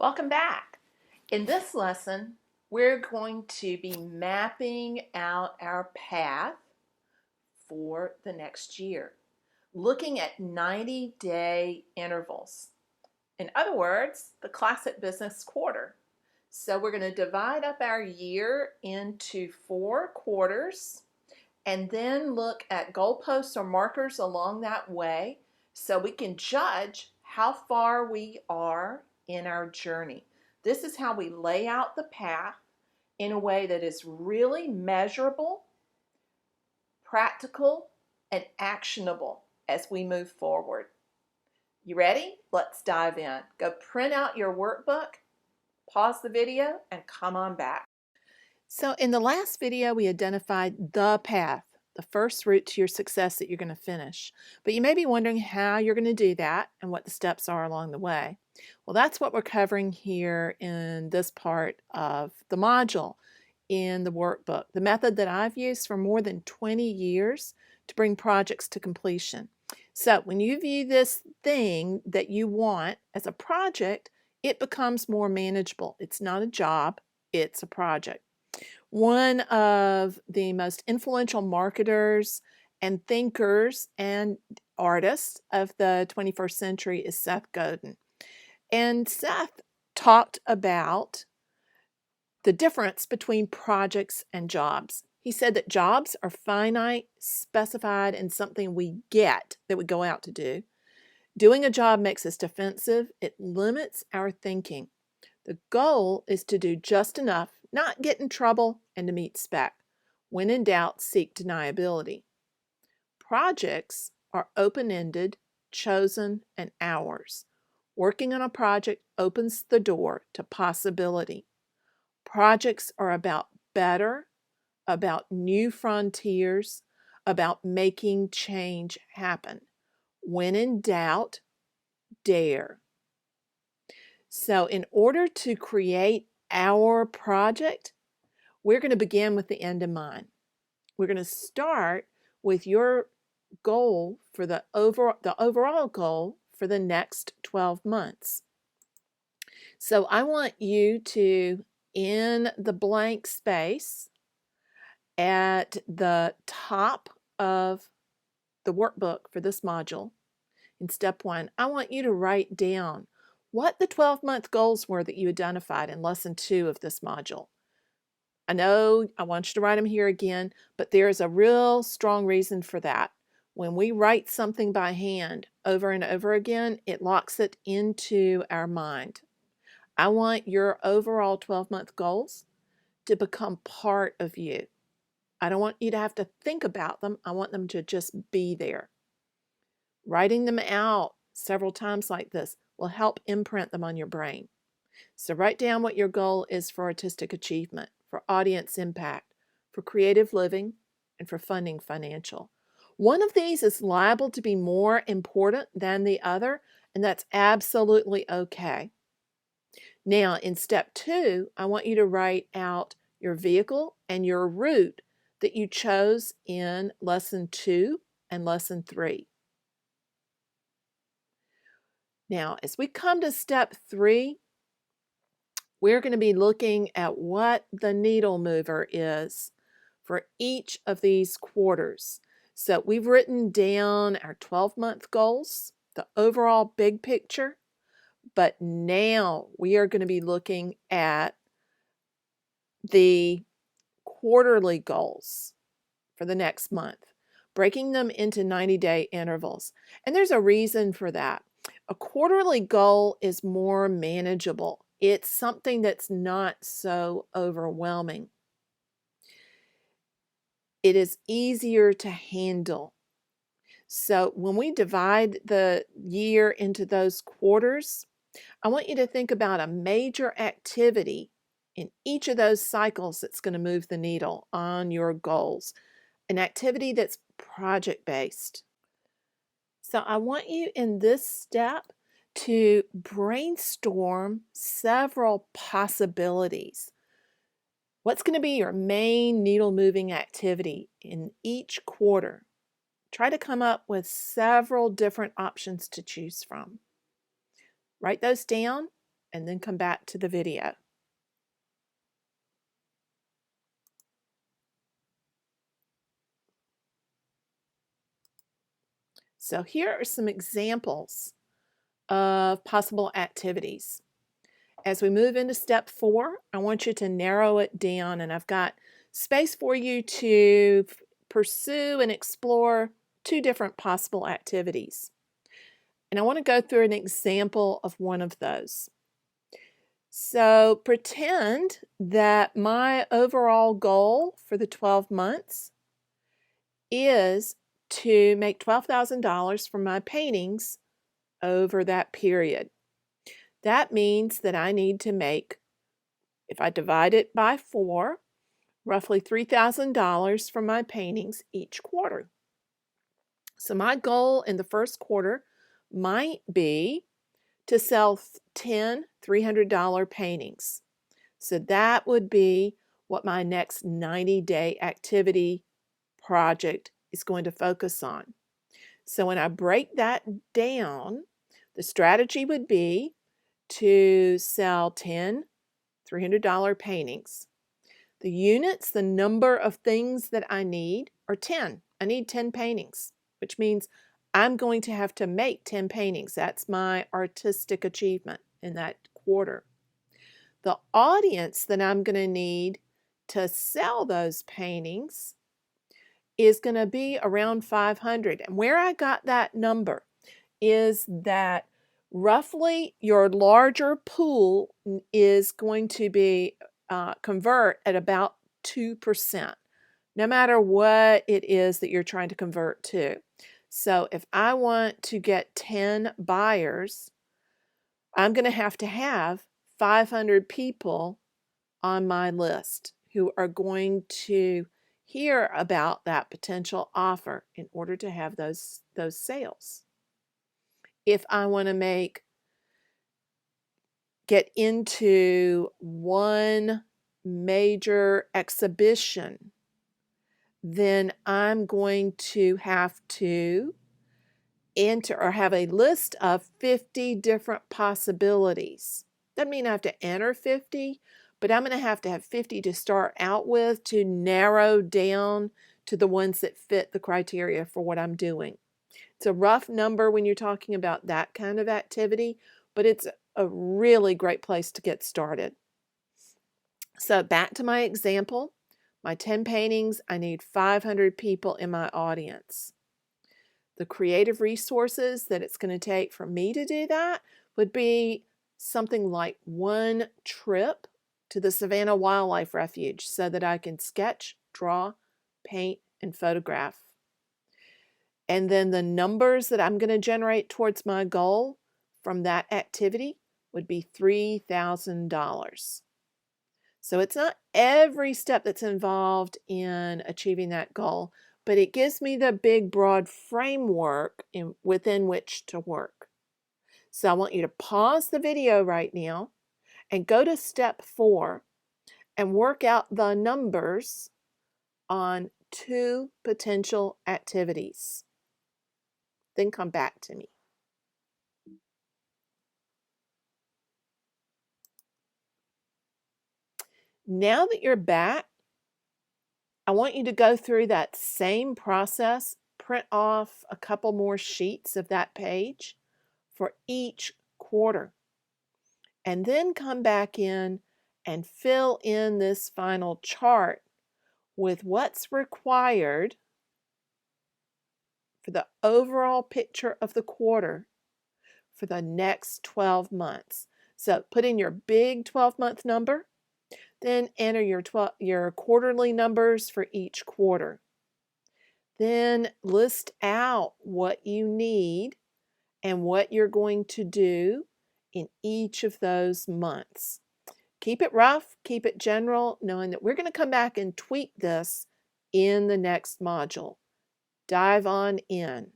Welcome back. In this lesson, we're going to be mapping out our path for the next year, looking at 90-day intervals. In other words, the classic business quarter. So we're going to divide up our year into 4 quarters and then look at goalposts or markers along that way so we can judge how far we are in our journey. This is how we lay out the path in a way that is really measurable, practical, and actionable as we move forward. You ready? Let's dive in. Go print out your workbook, pause the video, and come on back. So in the last video, we identified the path, the first route to your success that you're going to finish. But you may be wondering how you're going to do that and what the steps are along the way. Well, that's what we're covering here in this part of the module in the workbook, the method that I've used for more than 20 years to bring projects to completion. So when you view this thing that you want as a project, it becomes more manageable. It's not a job, it's a project. One of the most influential marketers and thinkers and artists of the 21st century is Seth Godin. And Seth talked about the difference between projects and jobs. He said that jobs are finite, specified, and something we get that we go out to do. Doing a job makes us defensive. It limits our thinking. The goal is to do just enough, not get in trouble, and to meet spec. When in doubt, seek deniability. Projects are open-ended, chosen, and ours. Working on a project opens the door to possibility. Projects are about better, about new frontiers, about making change happen. When in doubt, dare. So in order to create our project, we're going to begin with the end in mind. We're going to start with your goal for the overall goal for the next 12 months. So I want you to, in the blank space at the top of the workbook for this module, in step 1, I want you to write down what the 12-month goals were that you identified in lesson 2 of this module. I know I want you to write them here again, but there is a real strong reason for that. When we write something by hand over and over again, it locks it into our mind. I want your overall 12-month goals to become part of you. I don't want you to have to think about them. I want them to just be there. Writing them out several times like this will help imprint them on your brain. So write down what your goal is for artistic achievement, for audience impact, for creative living, and for funding financial. One of these is liable to be more important than the other, and that's absolutely okay. Now, in step 2, I want you to write out your vehicle and your route that you chose in lesson 2 and lesson 3. Now, as we come to step 3, we're going to be looking at what the needle mover is for each of these quarters. So we've written down our 12-month goals, the overall big picture, but now we are going to be looking at the quarterly goals for the next month, breaking them into 90-day intervals. And there's a reason for that. A quarterly goal is more manageable. It's something that's not so overwhelming. It is easier to handle. So when we divide the year into those quarters, I want you to think about a major activity in each of those cycles that's going to move the needle on your goals, an activity that's project-based. So I want you in this step to brainstorm several possibilities. What's going to be your main needle-moving activity in each quarter? Try to come up with several different options to choose from. Write those down and then come back to the video. So here are some examples of possible activities. As we move into step 4, I want you to narrow it down, and I've got space for you to pursue and explore 2 different possible activities. And I want to go through an example of one of those. So pretend that my overall goal for the 12 months is to make $12,000 from my paintings over that period. That means that I need to make, if I divide it by 4, roughly $3,000 from my paintings each quarter. So my goal in the first quarter might be to sell 10 $300 paintings. So that would be what my next 90-day activity project is going to focus on. So when I break that down, the strategy would be to sell 10 $300 paintings. The units, the number of things that I need, are 10. I need 10 paintings, which means I'm going to have to make 10 paintings. That's my artistic achievement in that quarter. The audience that I'm going to need to sell those paintings is going to be around 500. And where I got that number is that roughly your larger pool is going to be convert at about 2%, no matter what it is that you're trying to convert to. So if I want to get 10 buyers, I'm going to have 500 people on my list who are going to hear about that potential offer in order to have those sales. If I want to get into one major exhibition, then I'm going to have to enter or have a list of 50 different possibilities. Doesn't mean I have to enter 50, but I'm going to have 50 to start out with to narrow down to the ones that fit the criteria for what I'm doing. It's a rough number when you're talking about that kind of activity, but it's a really great place to get started. So back to my example, my 10 paintings, I need 500 people in my audience. The creative resources that it's going to take for me to do that would be something like one trip to the Savannah Wildlife Refuge so that I can sketch, draw, paint, and photograph. And then the numbers that I'm going to generate towards my goal from that activity would be $3,000. So it's not every step that's involved in achieving that goal, but it gives me the big, broad framework within which to work. So I want you to pause the video right now and go to step 4 and work out the numbers on 2 potential activities. Then come back to me. Now that you're back, I want you to go through that same process, print off a couple more sheets of that page for each quarter, and then come back in and fill in this final chart with what's required for the overall picture of the quarter for the next 12 months. So put in your big 12-month number, then enter your quarterly numbers for each quarter. Then list out what you need and what you're going to do in each of those months. Keep it rough, keep it general, knowing that we're going to come back and tweak this in the next module. Dive on in.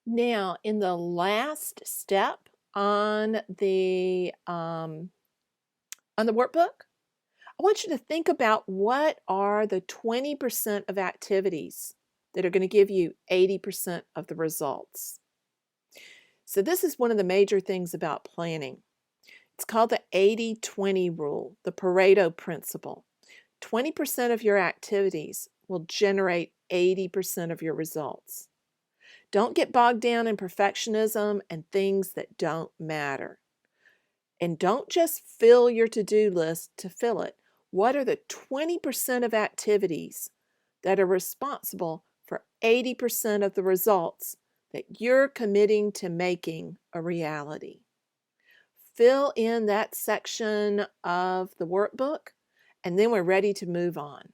Now, in the last step on the workbook, I want you to think about what are the 20% of activities that are going to give you 80% of the results. So this is one of the major things about planning. It's called the 80-20 rule, the Pareto principle. 20% of your activities will generate 80% of your results. Don't get bogged down in perfectionism and things that don't matter. And don't just fill your to-do list to fill it. What are the 20% of activities that are responsible for 80% of the results that you're committing to making a reality? Fill in that section of the workbook, and then we're ready to move on.